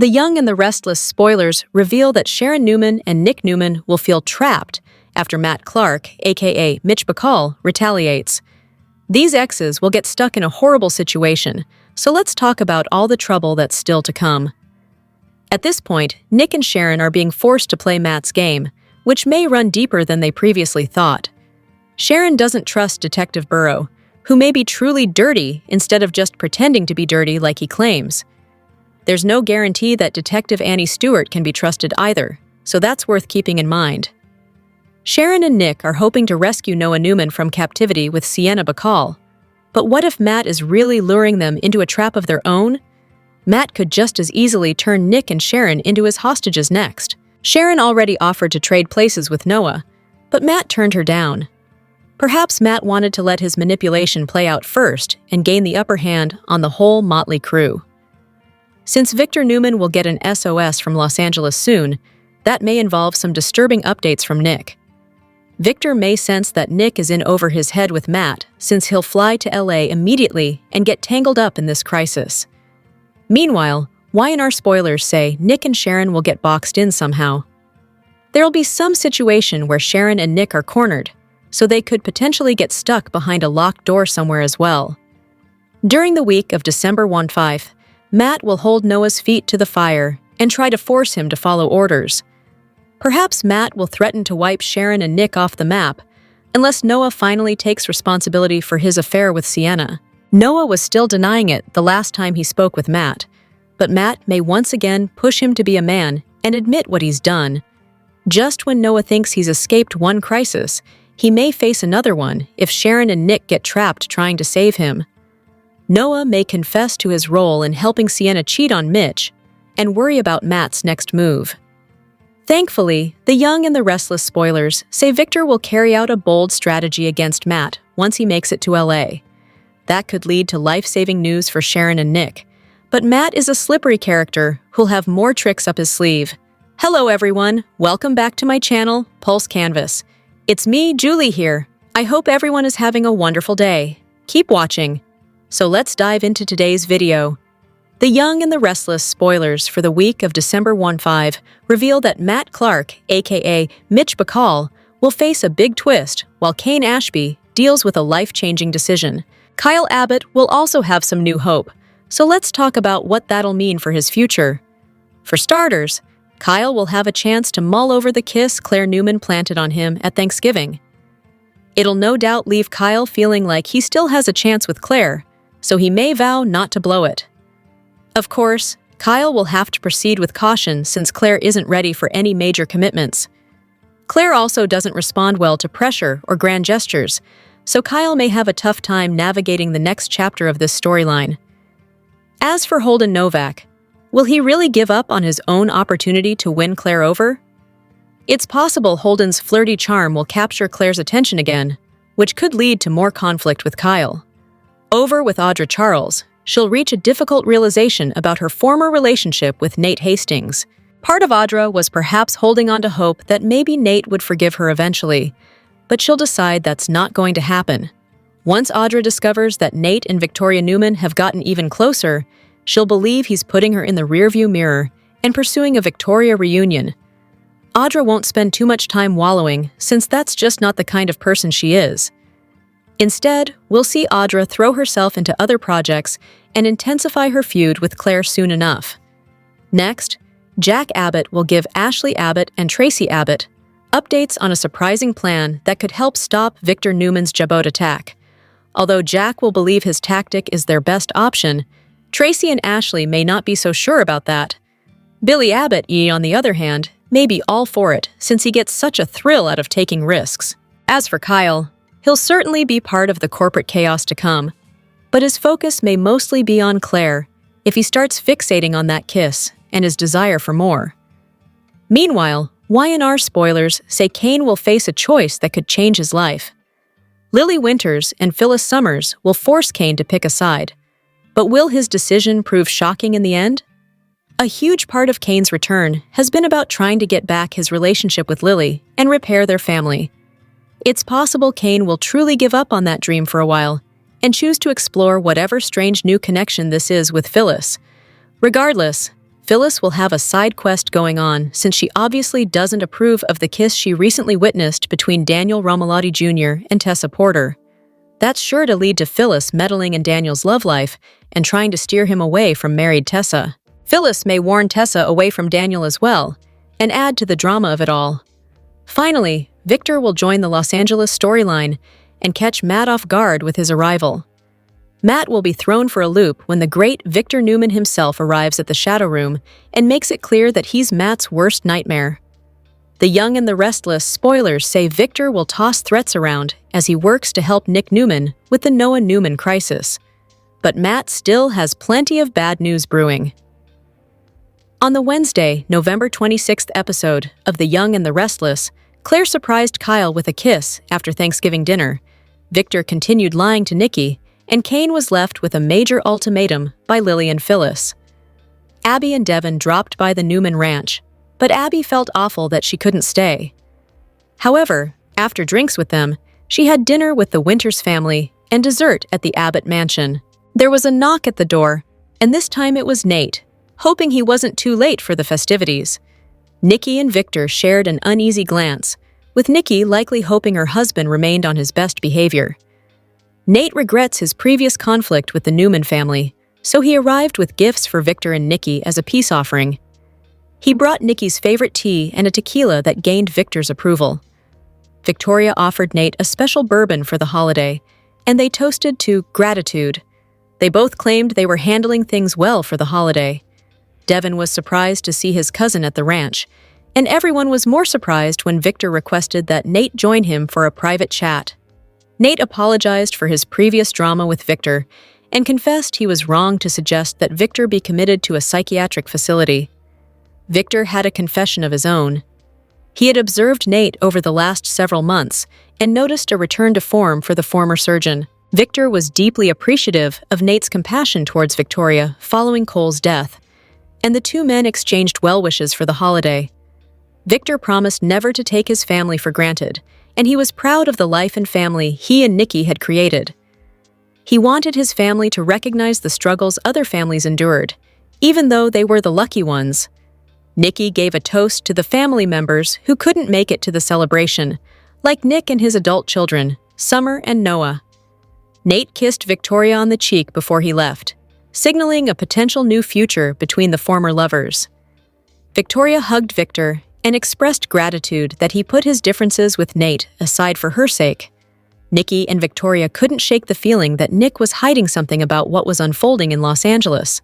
The Young and the Restless spoilers reveal that Sharon Newman and Nick Newman will feel trapped after Matt Clark, aka Mitch Bacall, retaliates. These exes will get stuck in a horrible situation, so let's talk about all the trouble that's still to come. At this point, Nick and Sharon are being forced to play Matt's game, which may run deeper than they previously thought. Sharon doesn't trust Detective Burrow, who may be truly dirty instead of just pretending to be dirty like he claims. There's no guarantee that Detective Annie Stewart can be trusted either, so that's worth keeping in mind. Sharon and Nick are hoping to rescue Noah Newman from captivity with Sienna Bacall. But what if Matt is really luring them into a trap of their own? Matt could just as easily turn Nick and Sharon into his hostages next. Sharon already offered to trade places with Noah, but Matt turned her down. Perhaps Matt wanted to let his manipulation play out first and gain the upper hand on the whole motley crew. Since Victor Newman will get an SOS from Los Angeles soon, that may involve some disturbing updates from Nick. Victor may sense that Nick is in over his head with Matt, since he'll fly to LA immediately and get tangled up in this crisis. Meanwhile, Y&R spoilers say Nick and Sharon will get boxed in somehow. There'll be some situation where Sharon and Nick are cornered, so they could potentially get stuck behind a locked door somewhere as well. During the week of December 15th, Matt will hold Noah's feet to the fire and try to force him to follow orders. Perhaps Matt will threaten to wipe Sharon and Nick off the map, unless Noah finally takes responsibility for his affair with Sienna. Noah was still denying it the last time he spoke with Matt, but Matt may once again push him to be a man and admit what he's done. Just when Noah thinks he's escaped one crisis, he may face another one if Sharon and Nick get trapped trying to save him. Noah may confess to his role in helping Sienna cheat on Mitch and worry about Matt's next move. Thankfully, the Young and the Restless spoilers say Victor will carry out a bold strategy against Matt once he makes it to LA. That could lead to life-saving news for Sharon and Nick, but Matt is a slippery character who'll have more tricks up his sleeve. Hello everyone, welcome back to my channel, Pulse Canvas. It's me, Julie here. I hope everyone is having a wonderful day. Keep watching. So let's dive into today's video. The Young and the Restless spoilers for the week of December 15 reveal that Matt Clark, aka Mitch Bacall, will face a big twist while Cain Ashby deals with a life-changing decision. Kyle Abbott will also have some new hope, so let's talk about what that'll mean for his future. For starters, Kyle will have a chance to mull over the kiss Claire Newman planted on him at Thanksgiving. It'll no doubt leave Kyle feeling like he still has a chance with Claire, so he may vow not to blow it. Of course, Kyle will have to proceed with caution since Claire isn't ready for any major commitments. Claire also doesn't respond well to pressure or grand gestures, so Kyle may have a tough time navigating the next chapter of this storyline. As for Holden Novak, will he really give up on his own opportunity to win Claire over? It's possible Holden's flirty charm will capture Claire's attention again, which could lead to more conflict with Kyle. Over with Audra Charles, she'll reach a difficult realization about her former relationship with Nate Hastings. Part of Audra was perhaps holding on to hope that maybe Nate would forgive her eventually, but she'll decide that's not going to happen. Once Audra discovers that Nate and Victoria Newman have gotten even closer, she'll believe he's putting her in the rearview mirror and pursuing a Victoria reunion. Audra won't spend too much time wallowing, since that's just not the kind of person she is. Instead, we'll see Audra throw herself into other projects and intensify her feud with Claire soon enough. Next, Jack Abbott will give Ashley Abbott and Tracy Abbott updates on a surprising plan that could help stop Victor Newman's Jabot attack. Although Jack will believe his tactic is their best option, Tracy and Ashley may not be so sure about that. Billy Abbott, on the other hand, may be all for it since he gets such a thrill out of taking risks. As for Kyle, he'll certainly be part of the corporate chaos to come, but his focus may mostly be on Claire if he starts fixating on that kiss and his desire for more. Meanwhile, Y&R spoilers say Cain will face a choice that could change his life. Lily Winters and Phyllis Summers will force Cain to pick a side, but will his decision prove shocking in the end? A huge part of Cain's return has been about trying to get back his relationship with Lily and repair their family. It's possible Cain will truly give up on that dream for a while and choose to explore whatever strange new connection this is with Phyllis. Regardless, Phyllis will have a side quest going on since she obviously doesn't approve of the kiss she recently witnessed between Daniel Romalotti Jr. and Tessa Porter. That's sure to lead to Phyllis meddling in Daniel's love life and trying to steer him away from married Tessa. Phyllis may warn Tessa away from Daniel as well, and add to the drama of it all. Finally, Victor will join the Los Angeles storyline and catch Matt off guard with his arrival. Matt will be thrown for a loop when the great Victor Newman himself arrives at the Shadow Room and makes it clear that he's Matt's worst nightmare. The Young and the Restless spoilers say Victor will toss threats around as he works to help Nick Newman with the Noah Newman crisis. But Matt still has plenty of bad news brewing. On the Wednesday, November 26th episode of The Young and the Restless, Claire surprised Kyle with a kiss after Thanksgiving dinner. Victor continued lying to Nikki, and Cain was left with a major ultimatum by Lily and Phyllis. Abby and Devin dropped by the Newman Ranch, but Abby felt awful that she couldn't stay. However, after drinks with them, she had dinner with the Winters family and dessert at the Abbott mansion. There was a knock at the door, and this time it was Nate, hoping he wasn't too late for the festivities. Nikki and Victor shared an uneasy glance, with Nikki likely hoping her husband remained on his best behavior. Nate regrets his previous conflict with the Newman family, so he arrived with gifts for Victor and Nikki as a peace offering. He brought Nikki's favorite tea and a tequila that gained Victor's approval. Victoria offered Nate a special bourbon for the holiday, and they toasted to gratitude. They both claimed they were handling things well for the holiday. Devin was surprised to see his cousin at the ranch, and everyone was more surprised when Victor requested that Nate join him for a private chat. Nate apologized for his previous drama with Victor and confessed he was wrong to suggest that Victor be committed to a psychiatric facility. Victor had a confession of his own. He had observed Nate over the last several months and noticed a return to form for the former surgeon. Victor was deeply appreciative of Nate's compassion towards Victoria following Cole's death, and the two men exchanged well wishes for the holiday. Victor promised never to take his family for granted, and he was proud of the life and family he and Nikki had created. He wanted his family to recognize the struggles other families endured, even though they were the lucky ones. Nikki gave a toast to the family members who couldn't make it to the celebration, like Nick and his adult children, Summer and Noah. Nate kissed Victoria on the cheek before he left, signaling a potential new future between the former lovers. Victoria hugged Victor and expressed gratitude that he put his differences with Nate aside for her sake. Nikki and Victoria couldn't shake the feeling that Nick was hiding something about what was unfolding in Los Angeles.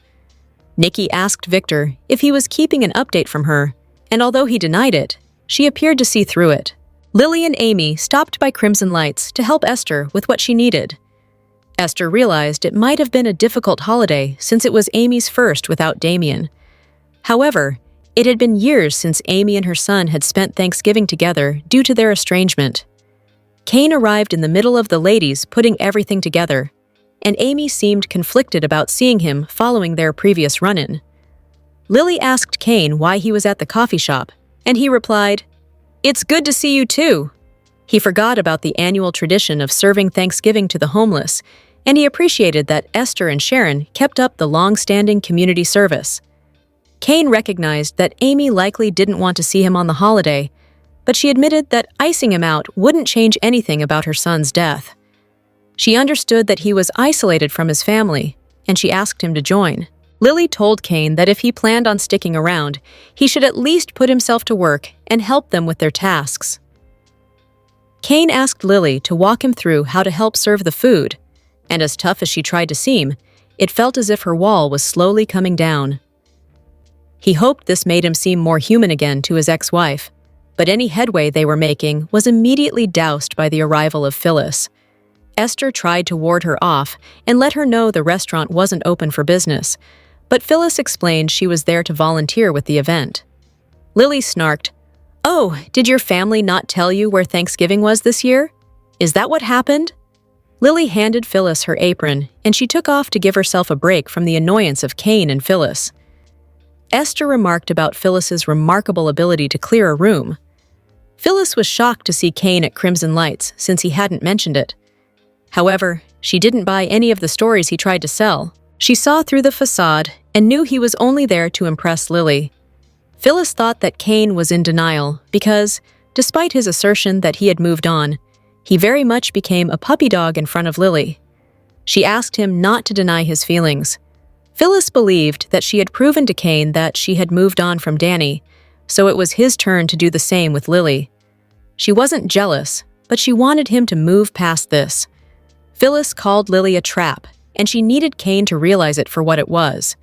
Nikki asked Victor if he was keeping an update from her, and although he denied it, she appeared to see through it. Lily and Amy stopped by Crimson Lights to help Esther with what she needed. Esther realized it might have been a difficult holiday since it was Amy's first without Damien. However, it had been years since Amy and her son had spent Thanksgiving together due to their estrangement. Cain arrived in the middle of the ladies putting everything together, and Amy seemed conflicted about seeing him following their previous run-in. Lily asked Cain why he was at the coffee shop, and he replied, "It's good to see you too." He forgot about the annual tradition of serving Thanksgiving to the homeless, and he appreciated that Esther and Sharon kept up the long-standing community service. Cain recognized that Amy likely didn't want to see him on the holiday, but she admitted that icing him out wouldn't change anything about her son's death. She understood that he was isolated from his family, and she asked him to join. Lily told Cain that if he planned on sticking around, he should at least put himself to work and help them with their tasks. Cain asked Lily to walk him through how to help serve the food, and as tough as she tried to seem, it felt as if her wall was slowly coming down. He hoped this made him seem more human again to his ex-wife, but any headway they were making was immediately doused by the arrival of Phyllis. Esther tried to ward her off and let her know the restaurant wasn't open for business, but Phyllis explained she was there to volunteer with the event. Lily snarked, "Oh, did your family not tell you where Thanksgiving was this year? Is that what happened?" Lily handed Phyllis her apron, and she took off to give herself a break from the annoyance of Cain and Phyllis. Esther remarked about Phyllis's remarkable ability to clear a room. Phyllis was shocked to see Cain at Crimson Lights since he hadn't mentioned it. However, she didn't buy any of the stories he tried to sell. She saw through the facade and knew he was only there to impress Lily. Phyllis thought that Cain was in denial because, despite his assertion that he had moved on, he very much became a puppy dog in front of Lily. She asked him not to deny his feelings. Phyllis believed that she had proven to Cain that she had moved on from Danny, so it was his turn to do the same with Lily. She wasn't jealous, but she wanted him to move past this. Phyllis called Lily a trap, and she needed Cain to realize it for what it was.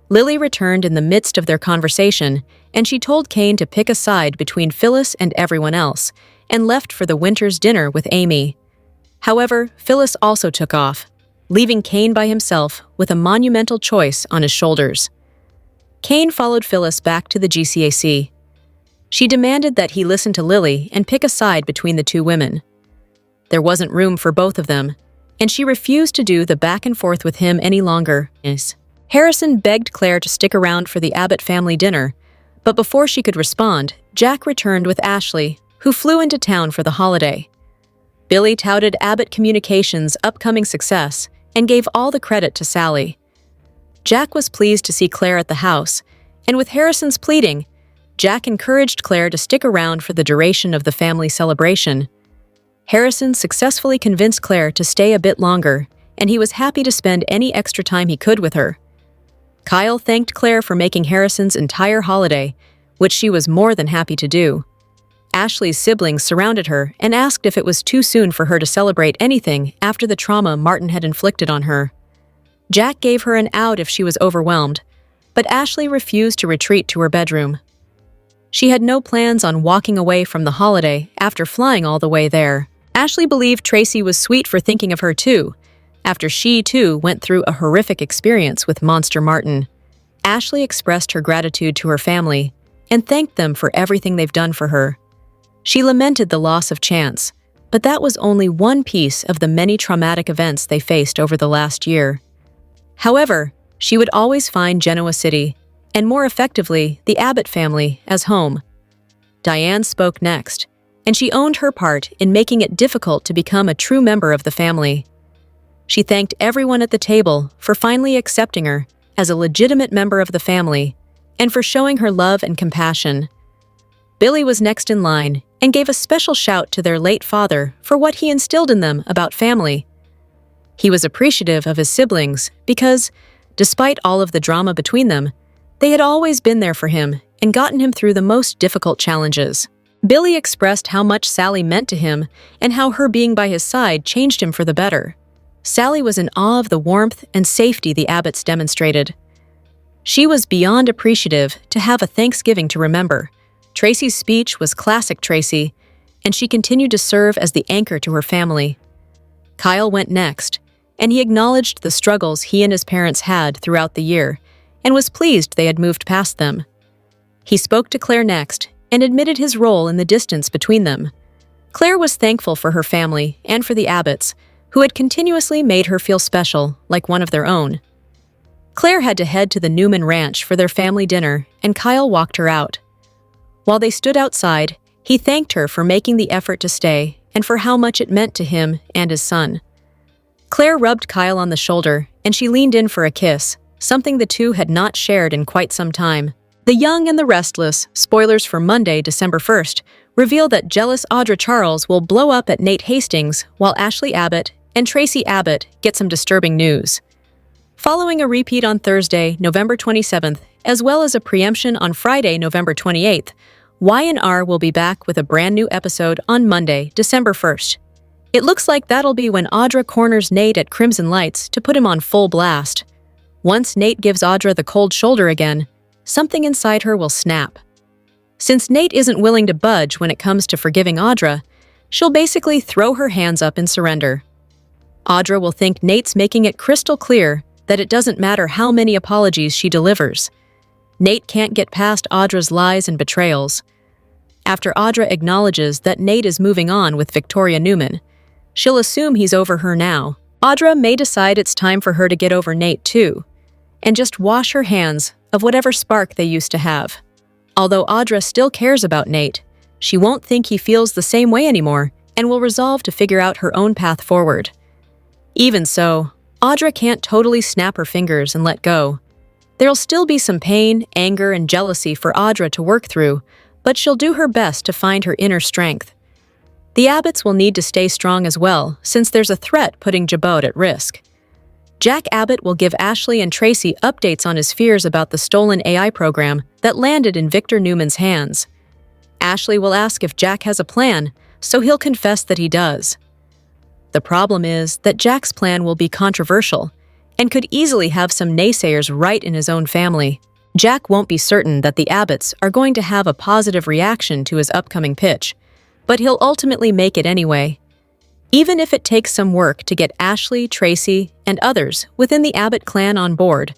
Lily returned in the midst of their conversation, and she told Cain to pick a side between Phyllis and everyone else, and left for the winter's dinner with Amy. However, Phyllis also took off, leaving Cain by himself with a monumental choice on his shoulders. Cain followed Phyllis back to the GCAC. She demanded that he listen to Lily and pick a side between the two women. There wasn't room for both of them, and she refused to do the back and forth with him any longer. Harrison begged Claire to stick around for the Abbott family dinner, but before she could respond, Jack returned with Ashley, who flew into town for the holiday. Billy touted Abbott Communications' upcoming success and gave all the credit to Sally. Jack was pleased to see Claire at the house, and with Harrison's pleading, Jack encouraged Claire to stick around for the duration of the family celebration. Harrison successfully convinced Claire to stay a bit longer, and he was happy to spend any extra time he could with her. Kyle thanked Claire for making Harrison's entire holiday, which she was more than happy to do. Ashley's siblings surrounded her and asked if it was too soon for her to celebrate anything after the trauma Martin had inflicted on her. Jack gave her an out if she was overwhelmed, but Ashley refused to retreat to her bedroom. She had no plans on walking away from the holiday after flying all the way there. Ashley believed Tracy was sweet for thinking of her too, after she too went through a horrific experience with Monster Martin. Ashley expressed her gratitude to her family and thanked them for everything they've done for her. She lamented the loss of Chance, but that was only one piece of the many traumatic events they faced over the last year. However, she would always find Genoa City, and more effectively, the Abbott family, as home. Diane spoke next, and she owned her part in making it difficult to become a true member of the family. She thanked everyone at the table for finally accepting her as a legitimate member of the family and for showing her love and compassion. Billy was next in line and gave a special shout to their late father for what he instilled in them about family. He was appreciative of his siblings because, despite all of the drama between them, they had always been there for him and gotten him through the most difficult challenges. Billy expressed how much Sally meant to him and how her being by his side changed him for the better. Sally was in awe of the warmth and safety the Abbotts demonstrated. She was beyond appreciative to have a Thanksgiving to remember. Tracy's speech was classic Tracy, and she continued to serve as the anchor to her family. Kyle went next, and he acknowledged the struggles he and his parents had throughout the year, and was pleased they had moved past them. He spoke to Claire next, and admitted his role in the distance between them. Claire was thankful for her family and for the Abbotts, who had continuously made her feel special, like one of their own. Claire had to head to the Newman Ranch for their family dinner, and Kyle walked her out. While they stood outside, he thanked her for making the effort to stay and for how much it meant to him and his son. Claire rubbed Kyle on the shoulder, and she leaned in for a kiss, something the two had not shared in quite some time. The Young and the Restless, spoilers for Monday, December 1st, reveal that jealous Audra Charles will blow up at Nate Hastings while Ashley Abbott and Tracy Abbott get some disturbing news. Following a repeat on Thursday, November 27th, as well as a preemption on Friday, November 28th, Y&R will be back with a brand new episode on Monday, December 1st. It looks like that'll be when Audra corners Nate at Crimson Lights to put him on full blast. Once Nate gives Audra the cold shoulder again, something inside her will snap. Since Nate isn't willing to budge when it comes to forgiving Audra, she'll basically throw her hands up in surrender. Audra will think Nate's making it crystal clear that it doesn't matter how many apologies she delivers. Nate can't get past Audra's lies and betrayals. After Audra acknowledges that Nate is moving on with Victoria Newman, she'll assume he's over her now. Audra may decide it's time for her to get over Nate too, and just wash her hands of whatever spark they used to have. Although Audra still cares about Nate, she won't think he feels the same way anymore and will resolve to figure out her own path forward. Even so, Audra can't totally snap her fingers and let go. There'll still be some pain, anger, and jealousy for Audra to work through, but she'll do her best to find her inner strength. The Abbotts will need to stay strong as well, since there's a threat putting Jabot at risk. Jack Abbott will give Ashley and Tracy updates on his fears about the stolen AI program that landed in Victor Newman's hands. Ashley will ask if Jack has a plan, so he'll confess that he does. The problem is that Jack's plan will be controversial and could easily have some naysayers right in his own family. Jack won't be certain that the Abbotts are going to have a positive reaction to his upcoming pitch, but he'll ultimately make it anyway. Even if it takes some work to get Ashley, Tracy, and others within the Abbott clan on board,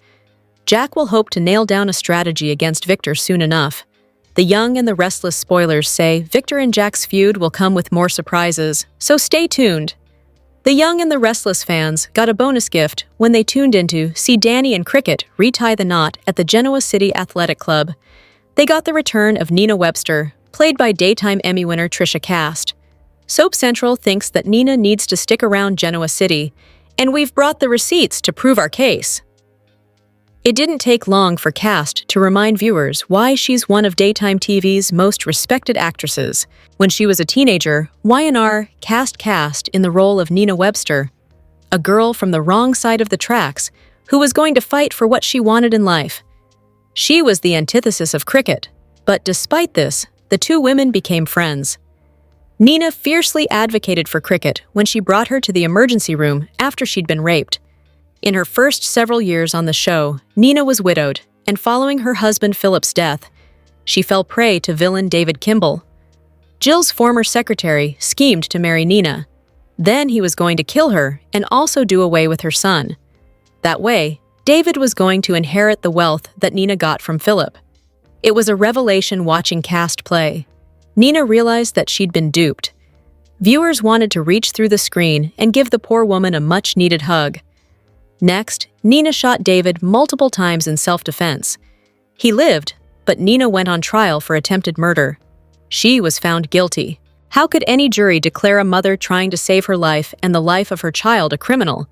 Jack will hope to nail down a strategy against Victor soon enough. The Young and the Restless spoilers say Victor and Jack's feud will come with more surprises, so stay tuned. The Young and the Restless fans got a bonus gift when they tuned in to see Danny and Cricket retie the knot at the Genoa City Athletic Club. They got the return of Nina Webster, played by Daytime Emmy winner Trisha Cast. Soap Central thinks that Nina needs to stick around Genoa City, and we've brought the receipts to prove our case. It didn't take long for Cast to remind viewers why she's one of daytime TV's most respected actresses. When she was a teenager, Y&R cast in the role of Nina Webster, a girl from the wrong side of the tracks who was going to fight for what she wanted in life. She was the antithesis of Cricket, but despite this, the two women became friends. Nina fiercely advocated for Cricket when she brought her to the emergency room after she'd been raped. In her first several years on the show, Nina was widowed, and following her husband Philip's death, she fell prey to villain David Kimball. Jill's former secretary schemed to marry Nina. Then he was going to kill her and also do away with her son. That way, David was going to inherit the wealth that Nina got from Philip. It was a revelation watching Cast play. Nina realized that she'd been duped. Viewers wanted to reach through the screen and give the poor woman a much-needed hug. Next, Nina shot David multiple times in self-defense. He lived, but Nina went on trial for attempted murder. She was found guilty. How could any jury declare a mother trying to save her life and the life of her child a criminal?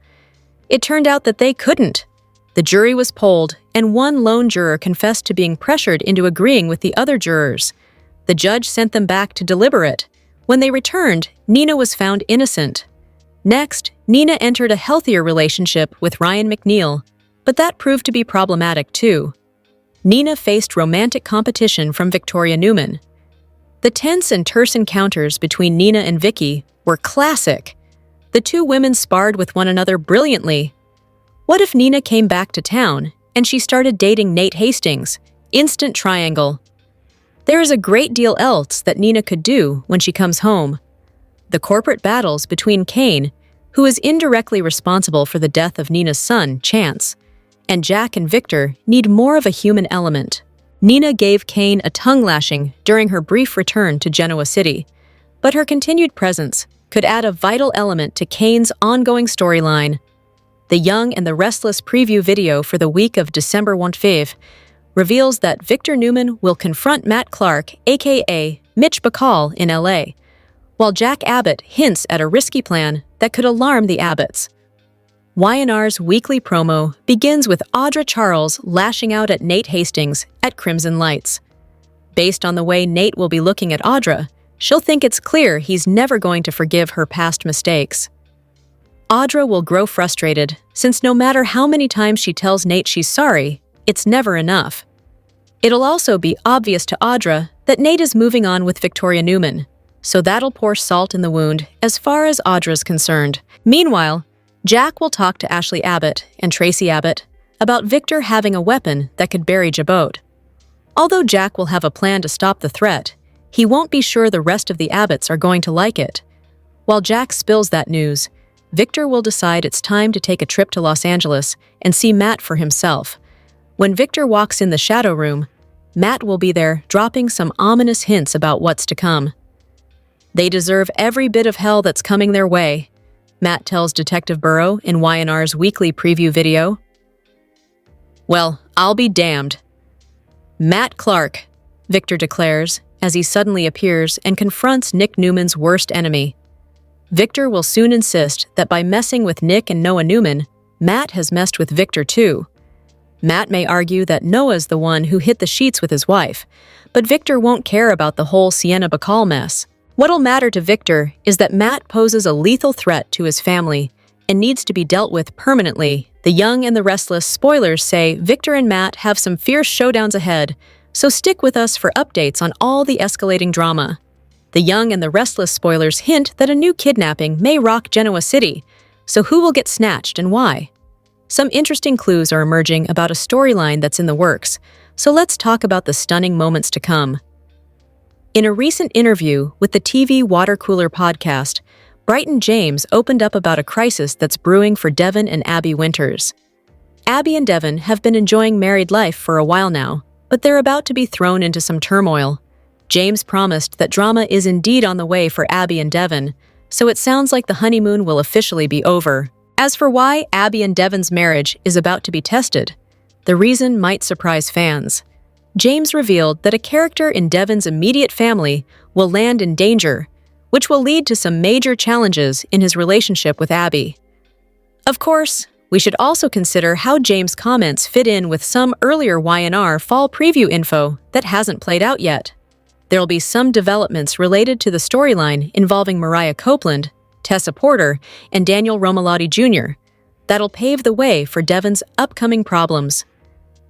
It turned out that they couldn't. The jury was polled, and one lone juror confessed to being pressured into agreeing with the other jurors. The judge sent them back to deliberate. When they returned, Nina was found innocent. Next, Nina entered a healthier relationship with Ryan McNeil, but that proved to be problematic too. Nina faced romantic competition from Victoria Newman. The tense and terse encounters between Nina and Vicky were classic. The two women sparred with one another brilliantly. What if Nina came back to town and she started dating Nate Hastings? Instant triangle. There is a great deal else that Nina could do when she comes home. The corporate battles between Cain, who is indirectly responsible for the death of Nina's son, Chance, and Jack and Victor need more of a human element. Nina gave Cain a tongue-lashing during her brief return to Genoa City, but her continued presence could add a vital element to Cain's ongoing storyline. The Young and the Restless preview video for the week of December 15 reveals that Victor Newman will confront Matt Clark, aka Mitch Bacall, in LA, while Jack Abbott hints at a risky plan that could alarm the Abbotts. Y&R's weekly promo begins with Audra Charles lashing out at Nate Hastings at Crimson Lights. Based on the way Nate will be looking at Audra, she'll think it's clear he's never going to forgive her past mistakes. Audra will grow frustrated, since no matter how many times she tells Nate she's sorry, it's never enough. It'll also be obvious to Audra that Nate is moving on with Victoria Newman, so that'll pour salt in the wound as far as Audra's concerned. Meanwhile, Jack will talk to Ashley Abbott and Tracy Abbott about Victor having a weapon that could bury Jabot. Although Jack will have a plan to stop the threat, he won't be sure the rest of the Abbotts are going to like it. While Jack spills that news, Victor will decide it's time to take a trip to Los Angeles and see Matt for himself. When Victor walks in the shadow room, Matt will be there dropping some ominous hints about what's to come. They deserve every bit of hell that's coming their way, Matt tells Detective Burrow in Y&R's weekly preview video. Well, I'll be damned. Matt Clark, Victor declares as he suddenly appears and confronts Nick Newman's worst enemy. Victor will soon insist that by messing with Nick and Noah Newman, Matt has messed with Victor too. Matt may argue that Noah's the one who hit the sheets with his wife, but Victor won't care about the whole Sienna Bacall mess. What'll matter to Victor is that Matt poses a lethal threat to his family and needs to be dealt with permanently. The Young and the Restless spoilers say Victor and Matt have some fierce showdowns ahead, so stick with us for updates on all the escalating drama. The Young and the Restless spoilers hint that a new kidnapping may rock Genoa City, so who will get snatched and why? Some interesting clues are emerging about a storyline that's in the works, so let's talk about the stunning moments to come. In a recent interview with the TV Water Cooler podcast, Brighton James opened up about a crisis that's brewing for Devon and Abby Winters. Abby and Devon have been enjoying married life for a while now, but they're about to be thrown into some turmoil. James promised that drama is indeed on the way for Abby and Devon, so it sounds like the honeymoon will officially be over. As for why Abby and Devon's marriage is about to be tested, the reason might surprise fans. James revealed that a character in Devon's immediate family will land in danger, which will lead to some major challenges in his relationship with Abby. Of course, we should also consider how James' comments fit in with some earlier Y&R fall preview info that hasn't played out yet. There'll be some developments related to the storyline involving Mariah Copeland, Tessa Porter, and Daniel Romalotti Jr. that'll pave the way for Devon's upcoming problems.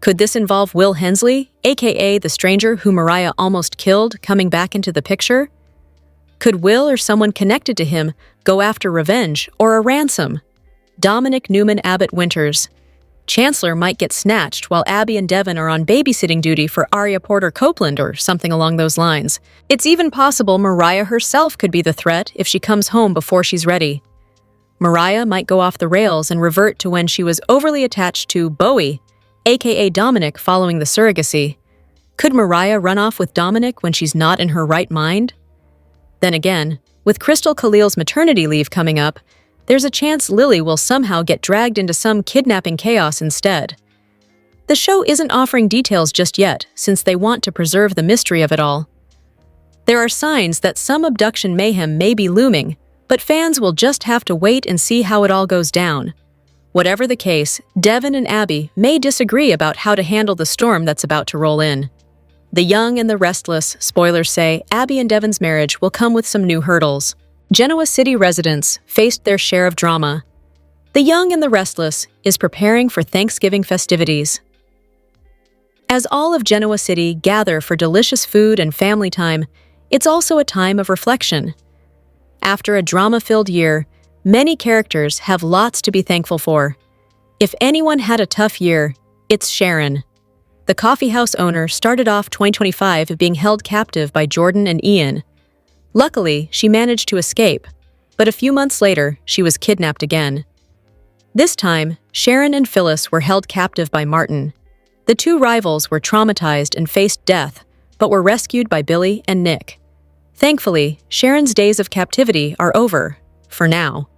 Could this involve Will Hensley, aka the stranger who Mariah almost killed, coming back into the picture? Could Will or someone connected to him go after revenge or a ransom? Dominic Newman Abbott Winters. Chancellor might get snatched while Abby and Devon are on babysitting duty for Aria Porter Copeland or something along those lines. It's even possible Mariah herself could be the threat if she comes home before she's ready. Mariah might go off the rails and revert to when she was overly attached to Bowie, aka Dominic, following the surrogacy. Could Mariah run off with Dominic when she's not in her right mind? Then again, with Crystal Khalil's maternity leave coming up, there's a chance Lily will somehow get dragged into some kidnapping chaos instead. The show isn't offering details just yet, since they want to preserve the mystery of it all. There are signs that some abduction mayhem may be looming, but fans will just have to wait and see how it all goes down. Whatever the case, Devon and Abby may disagree about how to handle the storm that's about to roll in. The Young and the Restless spoilers say Abby and Devon's marriage will come with some new hurdles. Genoa City residents faced their share of drama. The Young and the Restless is preparing for Thanksgiving festivities. As all of Genoa City gather for delicious food and family time, it's also a time of reflection. After a drama-filled year, many characters have lots to be thankful for. If anyone had a tough year, it's Sharon. The coffeehouse owner started off 2025 being held captive by Jordan and Ian. Luckily, she managed to escape, but a few months later, she was kidnapped again. This time, Sharon and Phyllis were held captive by Martin. The two rivals were traumatized and faced death, but were rescued by Billy and Nick. Thankfully, Sharon's days of captivity are over, for now.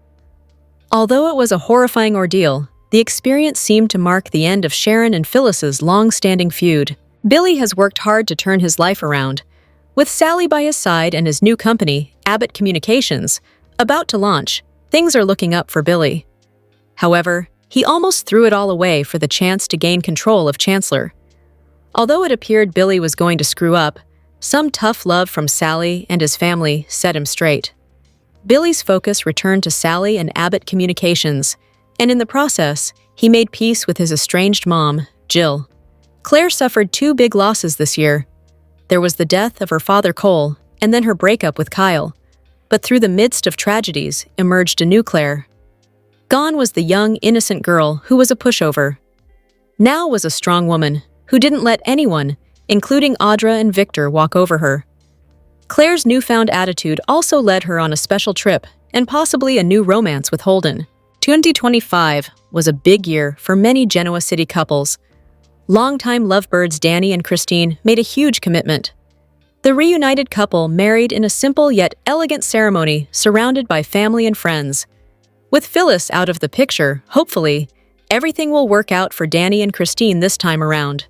Although it was a horrifying ordeal, the experience seemed to mark the end of Sharon and Phyllis's long-standing feud. Billy has worked hard to turn his life around. With Sally by his side and his new company, Abbott Communications, about to launch, things are looking up for Billy. However, he almost threw it all away for the chance to gain control of Chancellor. Although it appeared Billy was going to screw up, some tough love from Sally and his family set him straight. Billy's focus returned to Sally and Abbott Communications, and in the process, he made peace with his estranged mom, Jill. Claire suffered two big losses this year. There was the death of her father Cole, and then her breakup with Kyle. But through the midst of tragedies emerged a new Claire. Gone was the young, innocent girl who was a pushover. Now was a strong woman who didn't let anyone, including Audra and Victor, walk over her. Claire's newfound attitude also led her on a special trip and possibly a new romance with Holden. 2025 was a big year for many Genoa City couples. Longtime lovebirds Danny and Christine made a huge commitment. The reunited couple married in a simple yet elegant ceremony surrounded by family and friends. With Phyllis out of the picture, hopefully, everything will work out for Danny and Christine this time around.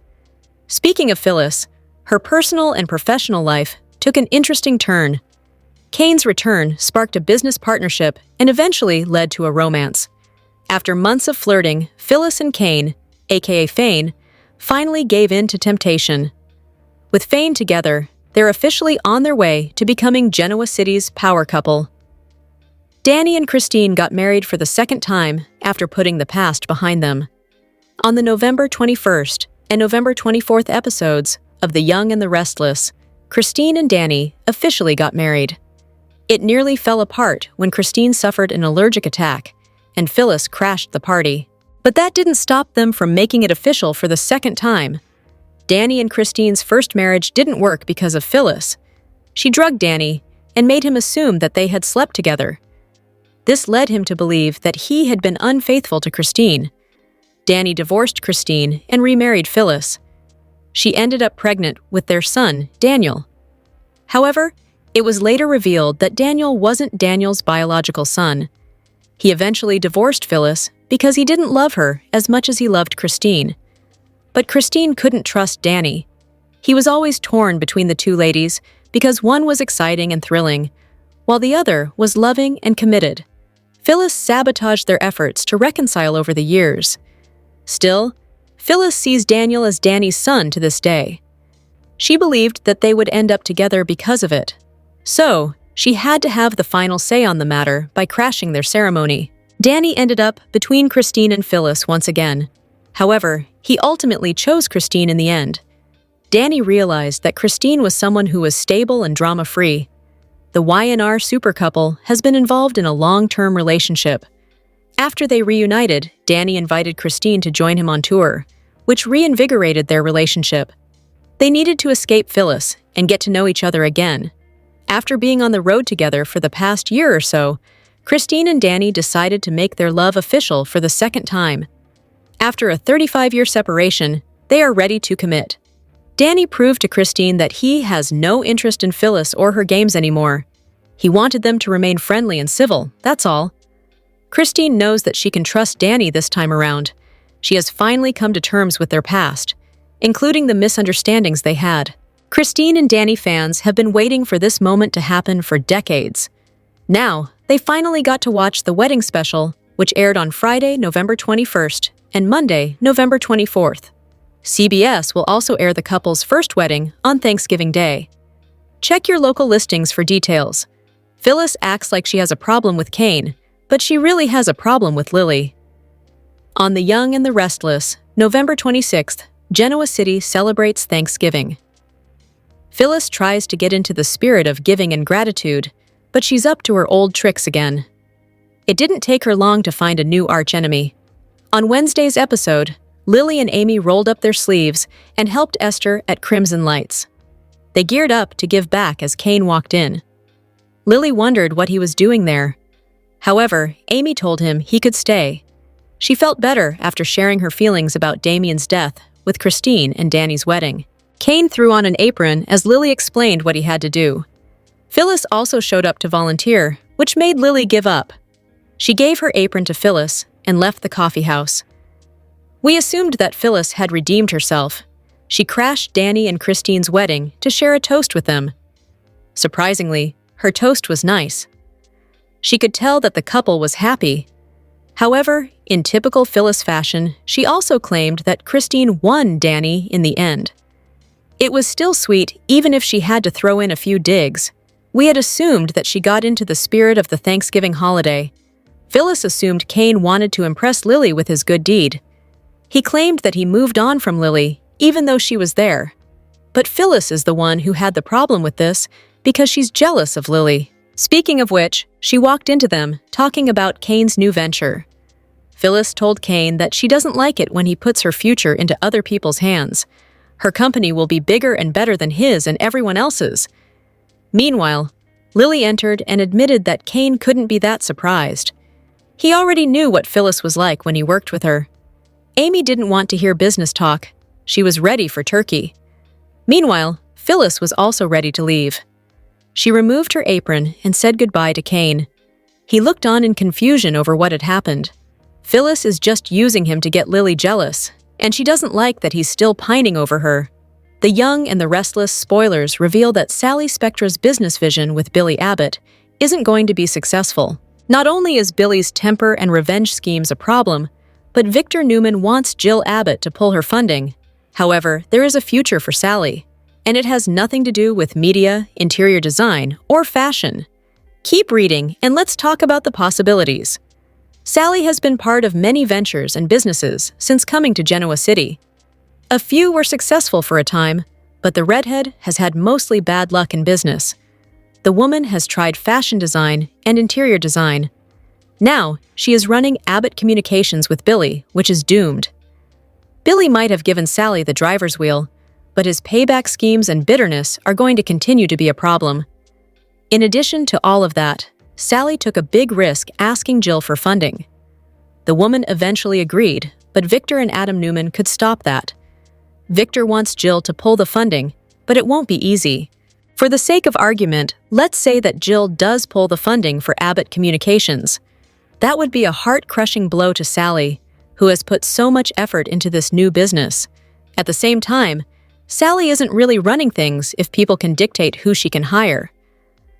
Speaking of Phyllis, her personal and professional life took an interesting turn. Cain's return sparked a business partnership and eventually led to a romance. After months of flirting, Phyllis and Cain, aka Fane, finally gave in to temptation. With Fane together, they're officially on their way to becoming Genoa City's power couple. Danny and Christine got married for the second time after putting the past behind them. On the November 21st and November 24th episodes of The Young and the Restless, Christine and Danny officially got married. It nearly fell apart when Christine suffered an allergic attack and Phyllis crashed the party. But that didn't stop them from making it official for the second time. Danny and Christine's first marriage didn't work because of Phyllis. She drugged Danny and made him assume that they had slept together. This led him to believe that he had been unfaithful to Christine. Danny divorced Christine and remarried Phyllis. She ended up pregnant with their son, Daniel. However, it was later revealed that Daniel wasn't Daniel's biological son. He eventually divorced Phyllis because he didn't love her as much as he loved Christine. But Christine couldn't trust Danny. He was always torn between the two ladies because one was exciting and thrilling, while the other was loving and committed. Phyllis sabotaged their efforts to reconcile over the years. Still, Phyllis sees Daniel as Danny's son to this day. She believed that they would end up together because of it. So, she had to have the final say on the matter by crashing their ceremony. Danny ended up between Christine and Phyllis once again. However, he ultimately chose Christine in the end. Danny realized that Christine was someone who was stable and drama-free. The Y&R super couple has been involved in a long-term relationship. After they reunited, Danny invited Christine to join him on tour, which reinvigorated their relationship. They needed to escape Phyllis and get to know each other again. After being on the road together for the past year or so, Christine and Danny decided to make their love official for the second time. After a 35-year separation, they are ready to commit. Danny proved to Christine that he has no interest in Phyllis or her games anymore. He wanted them to remain friendly and civil, that's all. Christine knows that she can trust Danny this time around. She has finally come to terms with their past, including the misunderstandings they had. Christine and Danny fans have been waiting for this moment to happen for decades. Now, they finally got to watch the wedding special, which aired on Friday, November 21st, and Monday, November 24th. CBS will also air the couple's first wedding on Thanksgiving Day. Check your local listings for details. Phyllis acts like she has a problem with Cain, but she really has a problem with Lily. On The Young and the Restless, November 26th, Genoa City celebrates Thanksgiving. Phyllis tries to get into the spirit of giving and gratitude, but she's up to her old tricks again. It didn't take her long to find a new archenemy. On Wednesday's episode, Lily and Amy rolled up their sleeves and helped Esther at Crimson Lights. They geared up to give back as Cain walked in. Lily wondered what he was doing there. However, Amy told him he could stay. She felt better after sharing her feelings about Damien's death with Christine and Danny's wedding. Cain threw on an apron as Lily explained what he had to do. Phyllis also showed up to volunteer, which made Lily give up. She gave her apron to Phyllis and left the coffee house. We assumed that Phyllis had redeemed herself. She crashed Danny and Christine's wedding to share a toast with them. Surprisingly, her toast was nice. She could tell that the couple was happy. However, in typical Phyllis fashion, she also claimed that Christine won Danny in the end. It was still sweet even if she had to throw in a few digs. We had assumed that she got into the spirit of the Thanksgiving holiday. Phyllis assumed Cain wanted to impress Lily with his good deed. He claimed that he moved on from Lily, even though she was there. But Phyllis is the one who had the problem with this because she's jealous of Lily. Speaking of which, she walked into them, talking about Cain's new venture. Phyllis told Cain that she doesn't like it when he puts her future into other people's hands. Her company will be bigger and better than his and everyone else's. Meanwhile, Lily entered and admitted that Cain couldn't be that surprised. He already knew what Phyllis was like when he worked with her. Amy didn't want to hear business talk. She was ready for turkey. Meanwhile, Phyllis was also ready to leave. She removed her apron and said goodbye to Cain. He looked on in confusion over what had happened. Phyllis is just using him to get Lily jealous, and she doesn't like that he's still pining over her. The Young and the Restless spoilers reveal that Sally Spectra's business vision with Billy Abbott isn't going to be successful. Not only is Billy's temper and revenge schemes a problem, but Victor Newman wants Jill Abbott to pull her funding. However, there is a future for Sally, and it has nothing to do with media, interior design, or fashion. Keep reading, and let's talk about the possibilities. Sally has been part of many ventures and businesses since coming to Genoa City. A few were successful for a time, but the redhead has had mostly bad luck in business. The woman has tried fashion design and interior design. Now, she is running Abbott Communications with Billy, which is doomed. Billy might have given Sally the driver's wheel, but his payback schemes and bitterness are going to continue to be a problem. In addition to all of that, Sally took a big risk asking Jill for funding. The woman eventually agreed, but Victor and Adam Newman could stop that. Victor wants Jill to pull the funding, but it won't be easy. For the sake of argument, let's say that Jill does pull the funding for Abbott Communications. That would be a heart-crushing blow to Sally, who has put so much effort into this new business. At the same time, Sally isn't really running things if people can dictate who she can hire.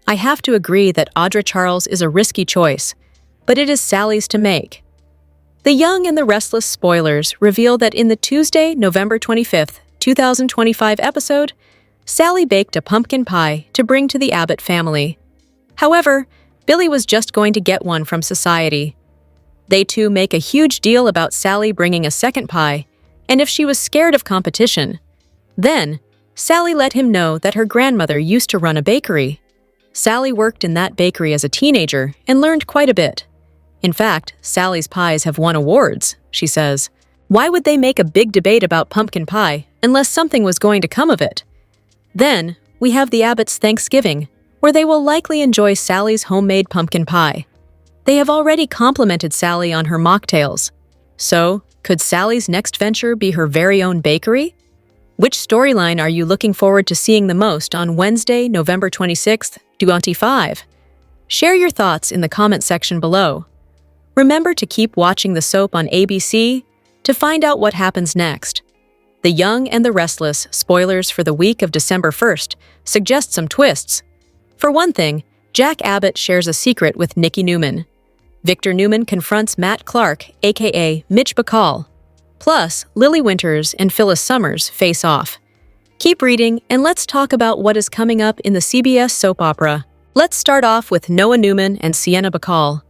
I have to agree that Audra Charles is a risky choice, but it is Sally's to make. The Young and the Restless spoilers reveal that in the Tuesday, November 25th, 2025 episode, Sally baked a pumpkin pie to bring to the Abbott family. However, Billy was just going to get one from society. They too make a huge deal about Sally bringing a second pie, and if she was scared of competition. Then, Sally let him know that her grandmother used to run a bakery. Sally worked in that bakery as a teenager and learned quite a bit. In fact, Sally's pies have won awards, she says. Why would they make a big debate about pumpkin pie unless something was going to come of it? Then, we have the Abbott's Thanksgiving, where they will likely enjoy Sally's homemade pumpkin pie. They have already complimented Sally on her mocktails. So, could Sally's next venture be her very own bakery? Which storyline are you looking forward to seeing the most on Wednesday, November 26th, 2025? Share your thoughts in the comment section below. Remember to keep watching the soap on ABC to find out what happens next. The Young and the Restless spoilers for the week of December 1st suggest some twists. For one thing, Jack Abbott shares a secret with Nikki Newman. Victor Newman confronts Matt Clark, aka Mitch Bacall. Plus, Lily Winters and Phyllis Summers face off. Keep reading, and let's talk about what is coming up in the CBS soap opera. Let's start off with Noah Newman and Sienna Bacall.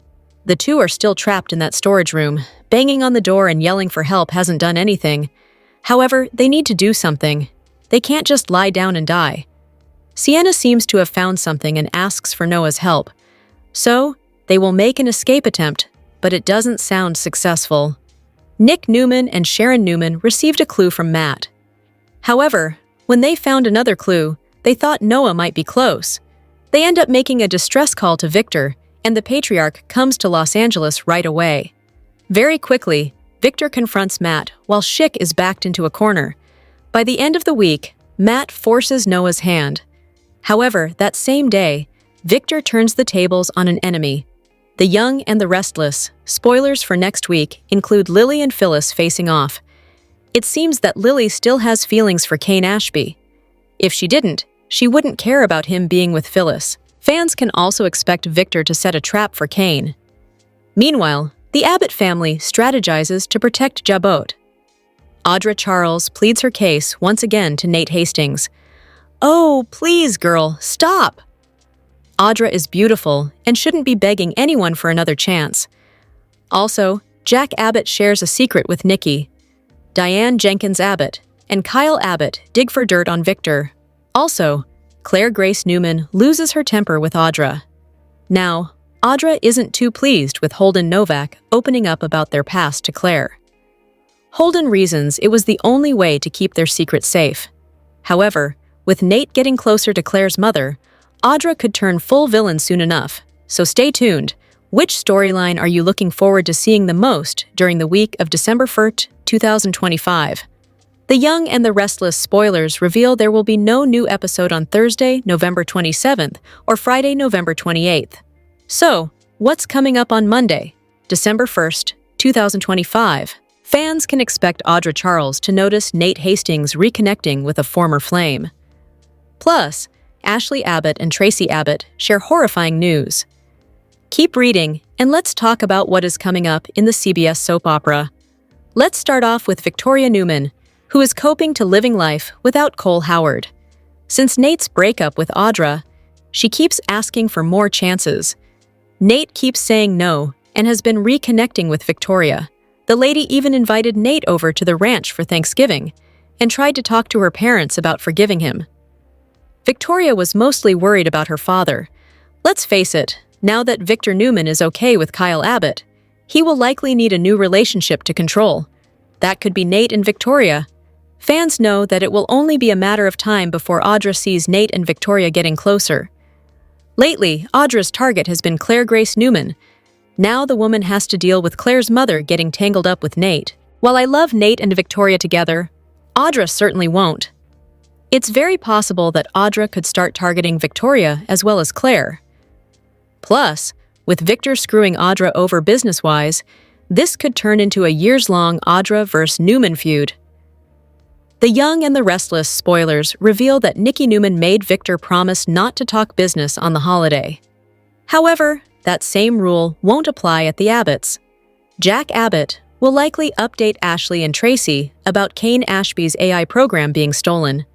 The two are still trapped in that storage room. Banging on the door and yelling for help hasn't done anything. However, they need to do something. They can't just lie down and die. Sienna seems to have found something and asks for Noah's help. So, they will make an escape attempt, but it doesn't sound successful. Nick Newman and Sharon Newman received a clue from Matt. However, when they found another clue, they thought Noah might be close. They end up making a distress call to Victor, and the patriarch comes to Los Angeles right away. Very quickly, Victor confronts Matt while Schick is backed into a corner. By the end of the week, Matt forces Noah's hand. However, that same day, Victor turns the tables on an enemy. The Young and the Restless spoilers for next week include Lily and Phyllis facing off. It seems that Lily still has feelings for Cain Ashby. If she didn't, she wouldn't care about him being with Phyllis. Fans can also expect Victor to set a trap for Cain. Meanwhile, the Abbott family strategizes to protect Jabot. Audra Charles pleads her case once again to Nate Hastings. "Oh, please, girl, stop!" Audra is beautiful and shouldn't be begging anyone for another chance. Also, Jack Abbott shares a secret with Nikki. Diane Jenkins Abbott and Kyle Abbott dig for dirt on Victor. Also, Claire Grace Newman loses her temper with Audra. Now, Audra isn't too pleased with Holden Novak opening up about their past to Claire. Holden reasons it was the only way to keep their secret safe. However, with Nate getting closer to Claire's mother, Audra could turn full villain soon enough, so stay tuned. Which storyline are you looking forward to seeing the most during the week of December 1st, 2025? The Young and the Restless spoilers reveal there will be no new episode on Thursday, November 27th, or Friday, November 28th. So, what's coming up on Monday, December 1st, 2025? Fans can expect Audra Charles to notice Nate Hastings reconnecting with a former flame. Plus, Ashley Abbott and Tracy Abbott share horrifying news. Keep reading, And let's talk about what is coming up in the CBS soap opera. Let's start off with Victoria Newman, who is coping to living life without Cole Howard. Since Nate's breakup with Audra, she keeps asking for more chances. Nate keeps saying no and has been reconnecting with Victoria. The lady even invited Nate over to the ranch for Thanksgiving and tried to talk to her parents about forgiving him. Victoria was mostly worried about her father. Let's face it, now that Victor Newman is okay with Kyle Abbott, he will likely need a new relationship to control. That could be Nate and Victoria. Fans know that it will only be a matter of time before Audra sees Nate and Victoria getting closer. Lately, Audra's target has been Claire Grace Newman. Now the woman has to deal with Claire's mother getting tangled up with Nate. While I love Nate and Victoria together, Audra certainly won't. It's very possible that Audra could start targeting Victoria as well as Claire. Plus, with Victor screwing Audra over business-wise, this could turn into a years-long Audra vs. Newman feud. The Young and the Restless spoilers reveal that Nikki Newman made Victor promise not to talk business on the holiday. However, that same rule won't apply at the Abbotts. Jack Abbott will likely update Ashley and Tracy about Cain Ashby's AI program being stolen.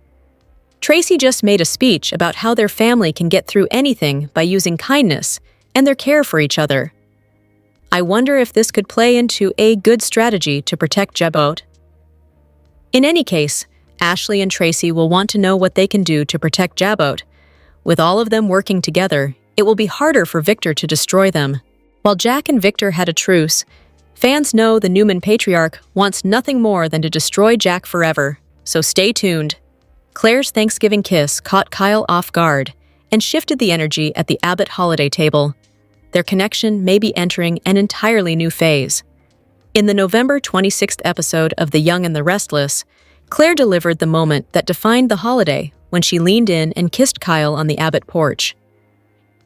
Tracy just made a speech about how their family can get through anything by using kindness and their care for each other. I wonder if this could play into a good strategy to protect Abbott. In any case, Ashley and Tracy will want to know what they can do to protect Abbott. With all of them working together, it will be harder for Victor to destroy them. While Jack and Victor had a truce, fans know the Newman patriarch wants nothing more than to destroy Jack forever, so stay tuned. Claire's Thanksgiving kiss caught Kyle off guard and shifted the energy at the Abbott holiday table. Their connection may be entering an entirely new phase. In the November 26th episode of The Young and the Restless, Claire delivered the moment that defined the holiday when she leaned in and kissed Kyle on the Abbott porch.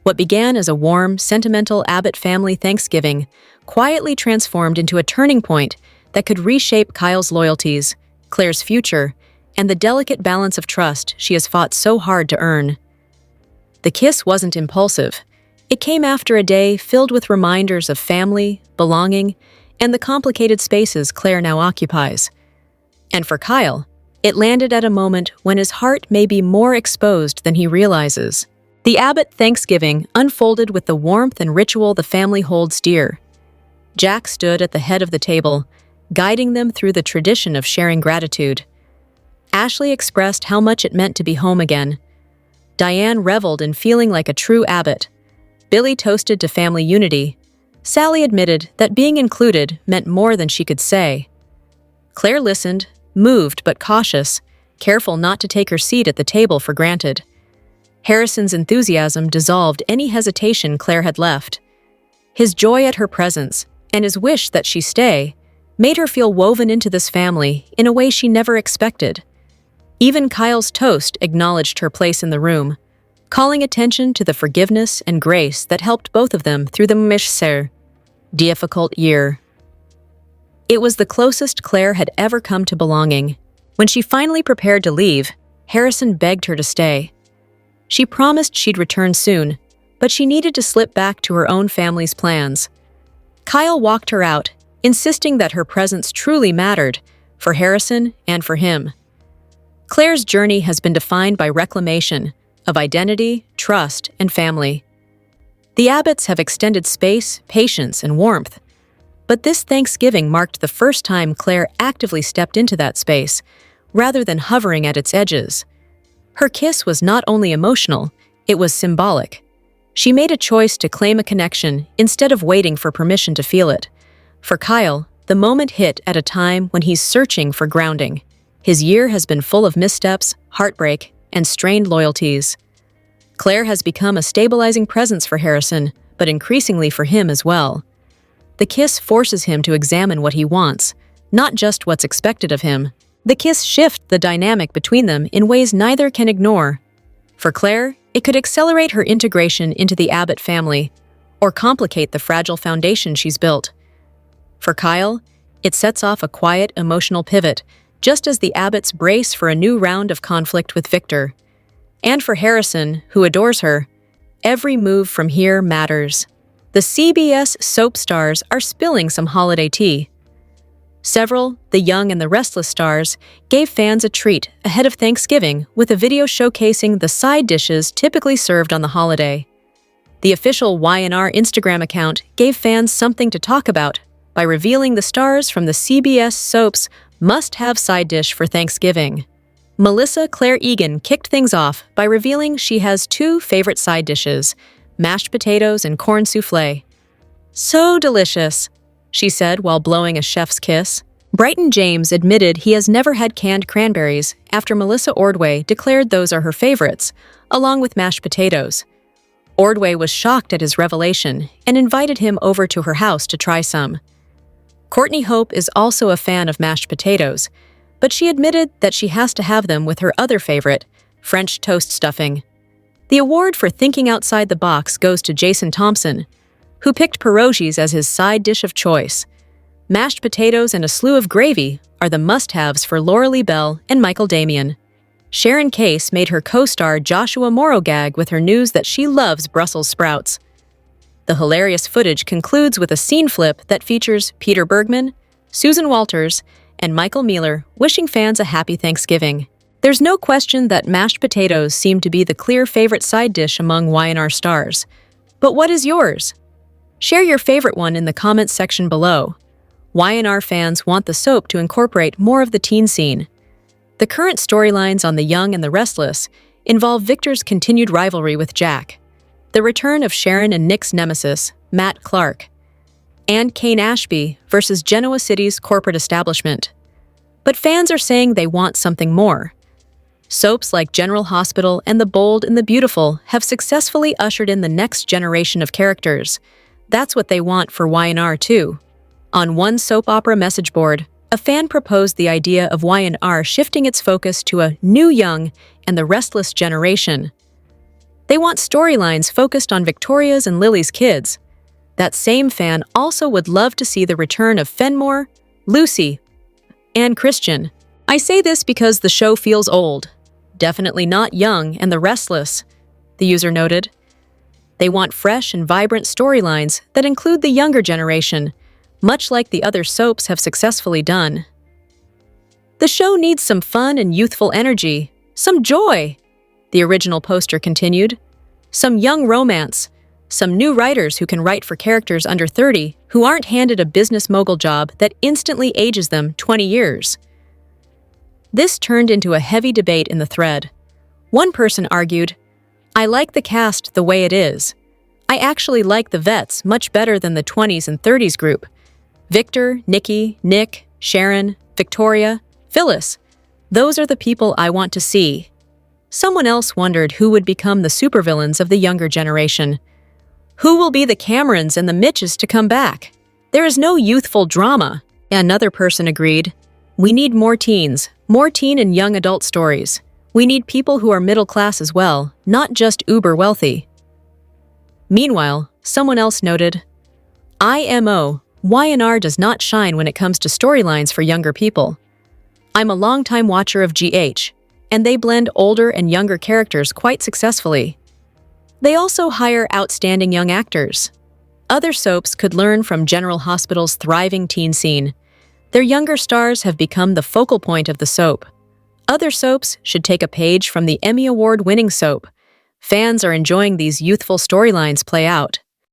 What began as a warm, sentimental Abbott family Thanksgiving quietly transformed into a turning point that could reshape Kyle's loyalties, Claire's future, and the delicate balance of trust she has fought so hard to earn. The kiss wasn't impulsive. It came after a day filled with reminders of family, belonging, and the complicated spaces Claire now occupies. And for Kyle, it landed at a moment when his heart may be more exposed than he realizes. The Abbott Thanksgiving unfolded with the warmth and ritual the family holds dear. Jack stood at the head of the table, guiding them through the tradition of sharing gratitude. Ashley expressed how much it meant to be home again. Diane reveled in feeling like a true Abbott. Billy toasted to family unity. Sally admitted that being included meant more than she could say. Claire listened, moved but cautious, careful not to take her seat at the table for granted. Harrison's enthusiasm dissolved any hesitation Claire had left. His joy at her presence, and his wish that she stay, made her feel woven into this family in a way she never expected. Even Kyle's toast acknowledged her place in the room, calling attention to the forgiveness and grace that helped both of them through the difficult year. It was the closest Claire had ever come to belonging. When she finally prepared to leave, Harrison begged her to stay. She promised she'd return soon, but she needed to slip back to her own family's plans. Kyle walked her out, insisting that her presence truly mattered, for Harrison and for him. Claire's journey has been defined by reclamation of identity, trust, and family. The Abbotts have extended space, patience, and warmth. But this Thanksgiving marked the first time Claire actively stepped into that space, rather than hovering at its edges. Her kiss was not only emotional, it was symbolic. She made a choice to claim a connection instead of waiting for permission to feel it. For Kyle, the moment hit at a time when he's searching for grounding. His year has been full of missteps, heartbreak, and strained loyalties. Claire has become a stabilizing presence for Harrison, but increasingly for him as well. The kiss forces him to examine what he wants, not just what's expected of him. The kiss shifts the dynamic between them in ways neither can ignore. For Claire, it could accelerate her integration into the Abbott family, or complicate the fragile foundation she's built. For Kyle, it sets off a quiet, emotional pivot, just as the Abbotts brace for a new round of conflict with Victor. And for Harrison, who adores her, every move from here matters. The The CBS soap stars are spilling some holiday tea. Several, the young and the restless stars, gave fans a treat ahead of Thanksgiving with a video showcasing the side dishes typically served on the holiday. The official Y&R Instagram account gave fans something to talk about by revealing the stars from the CBS soap's must-have side dish for Thanksgiving. Melissa Claire Egan kicked things off by revealing she has two favorite side dishes, mashed potatoes and corn souffle. "So delicious," she said while blowing a chef's kiss. Brighton James admitted he has never had canned cranberries after Melissa Ordway declared those are her favorites, along with mashed potatoes. Ordway was shocked at his revelation and invited him over to her house to try some. Courtney Hope is also a fan of mashed potatoes, but she admitted that she has to have them with her other favorite, French toast stuffing. The award for thinking outside the box goes to Jason Thompson, who picked pierogies as his side dish of choice. Mashed potatoes and a slew of gravy are the must-haves for Laura Lee Bell and Michael Damian. Sharon Case made her co-star Joshua Morrow gag with her news that she loves Brussels sprouts. The hilarious footage concludes with a scene flip that features Peter Bergman, Susan Walters, and Michael Mealer wishing fans a happy Thanksgiving. There's no question that mashed potatoes seem to be the clear favorite side dish among Y&R stars. But what is yours? Share your favorite one in the comments section below. Y&R fans want the soap to incorporate more of the teen scene. The current storylines on The Young and the Restless involve Victor's continued rivalry with Jack, the return of Sharon and Nick's nemesis, Matt Clark, and Kane Ashby versus Genoa City's corporate establishment. But fans are saying they want something more. Soaps like General Hospital and The Bold and the Beautiful have successfully ushered in the next generation of characters. That's what they want for Y&R too. On one soap opera message board, a fan proposed the idea of Y&R shifting its focus to a new Young and the Restless generation. They want storylines focused on Victoria's and Lily's kids. That same fan also would love to see the return of Fenmore, Lucy, and Christian. I say this because the show feels old. Definitely not Young and the Restless, the user noted. They want fresh and vibrant storylines that include the younger generation, much like the other soaps have successfully done. The show needs some fun and youthful energy, some joy, the original poster continued. Some young romance, some new writers who can write for characters under 30 who aren't handed a business mogul job that instantly ages them 20 years. This turned into a heavy debate in the thread. One person argued, "I like the cast the way it is. I actually like the vets much better than the 20s and 30s group. Victor, Nikki, Nick, Sharon, Victoria, Phyllis. Those are the people I want to see." Someone else wondered who would become the supervillains of the younger generation. Who will be the Camerons and the Mitches to come back? There is no youthful drama. Another person agreed. We need more teens, more teen and young adult stories. We need people who are middle class as well, not just uber wealthy. Meanwhile, someone else noted, IMO, Y&R does not shine when it comes to storylines for younger people. I'm a longtime watcher of GH, and they blend older and younger characters quite successfully. They also hire outstanding young actors. Other soaps could learn from General Hospital's thriving teen scene. Their younger stars have become the focal point of the soap. Other soaps should take a page from the Emmy Award-winning soap. Fans are enjoying these youthful storylines play out.